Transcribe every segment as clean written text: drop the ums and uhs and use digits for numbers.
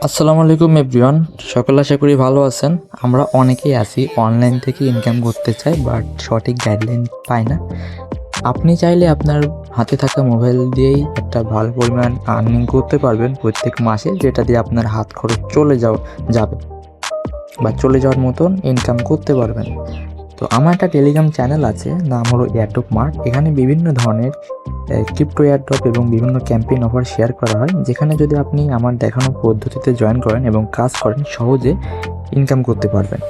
আসসালামু আলাইকুম এভরিওয়ান, সকলে আশা করি ভালো আছেন। আমরা অনেকেই আছি অনলাইন থেকে ইনকাম করতে চাই, বাট সঠিক গাইডলাইন পাই না। আপনি চাইলে আপনার হাতে থাকা মোবাইল দিয়েই একটা ভালো পরিমাণ আর্নিং করতে পারবেন প্রত্যেক মাসে, যেটা দিয়ে আপনার হাত খরচ যাবে বা চলে যাওয়ার মতন ইনকাম করতে পারবেন। তো আমার একটা টেলিগ্রাম চ্যানেল আছে, নাম হলো এয়ারড্রপ মার্ট। এখানে বিভিন্ন ধরনের ক্রিপ্টো এয়ারড্রপ এবং বিভিন্ন ক্যাম্পেইন অফার শেয়ার করা হয়, যেখানে যদি আপনি আমার দেখানো পদ্ধতিতে জয়েন করেন এবং কাজ করেন, সহজে ইনকাম করতে পারবেন।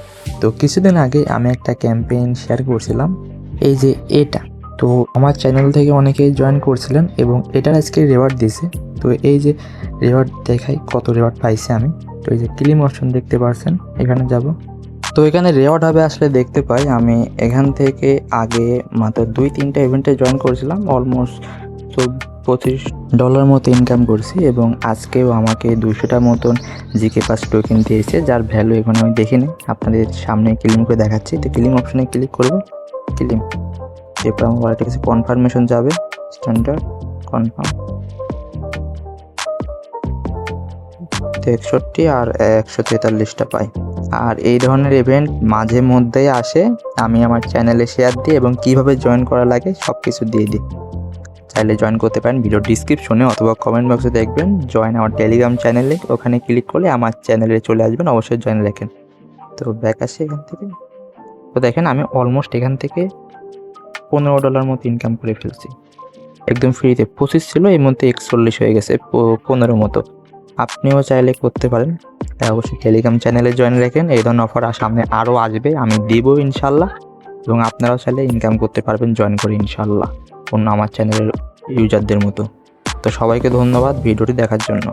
তো কিছুদিন আগে আমি একটা ক্যাম্পেইন শেয়ার করছিলাম, এই যে এটা। তো আমার চ্যানেল থেকে অনেকেই জয়েন করছিলেন এবং এটার আজকে রেওয়ার্ড দিয়েছে। তো এই যে রেওয়ার্ড দেখাই কত রেওয়ার্ড পাইছি আমি। তো এই যে ক্লেম অপশন দেখতে পাচ্ছেন, এখানে যাব। তো এখানে রেওয়ার্ড হবে আসলে দেখতে পাই। আমি এখান থেকে আগে মাত্র 2-3টা ইভেন্টে জয়েন করেছিলাম, অলমোস্ট $25 মতো ইনকাম করছি এবং আজকেও আমাকে 200টা মতন জিকে পাস টোকেন দিয়েছে, যার ভ্যালু এখন আমি দেখিনি, আপনাদের সামনে ক্লিম করে দেখাচ্ছি। তো ক্লিম অপশনে ক্লিক করব, ক্লিম, এরপর আমার ওয়ালেটের কাছে কনফার্মেশন যাবে, স্ট্যান্ডার্ড কনফার্ম। 61 আর 143টা পাই। আর এই ধরনের ইভেন্ট মাঝে মধ্যেই আসে। আমি আমার চ্যানেলে শেয়ার দিই এবং কিভাবে জয়েন করা লাগে সব কিছু দিয়ে দিই। চাইলে জয়েন করতে পারেন, ভিডিও ডিসক্রিপশনে অথবা কমেন্ট বক্সে দেখবেন জয়েন আমার টেলিগ্রাম চ্যানেলে। ওখানে ক্লিক করলে আমার চ্যানেলে চলে আসবেন, অবশ্যই জয়েন রাখেন। তো ব্যাক আসি এখান থেকে। তো দেখেন আমি অলমোস্ট এখান থেকে $15 মতো ইনকাম করে ফেলছি একদম ফ্রিতে। 25 ছিল, এর মধ্যে 41 হয়ে গেছে, 15 মতো। আপনিও চাইলে করতে পারেন। তাই অবশ্যই টেলিগ্রাম চ্যানেলে জয়েন রাখেন। এই ধরনের অফার সামনে আরও আসবে, আমি দিব ইনশাল্লাহ। এবং আপনারাও চাইলে ইনকাম করতে পারবেন জয়েন করে ইনশাল্লাহ, অন্য আমার চ্যানেলের ইউজারদের মতো। তো সবাইকে ধন্যবাদ ভিডিওটি দেখার জন্য।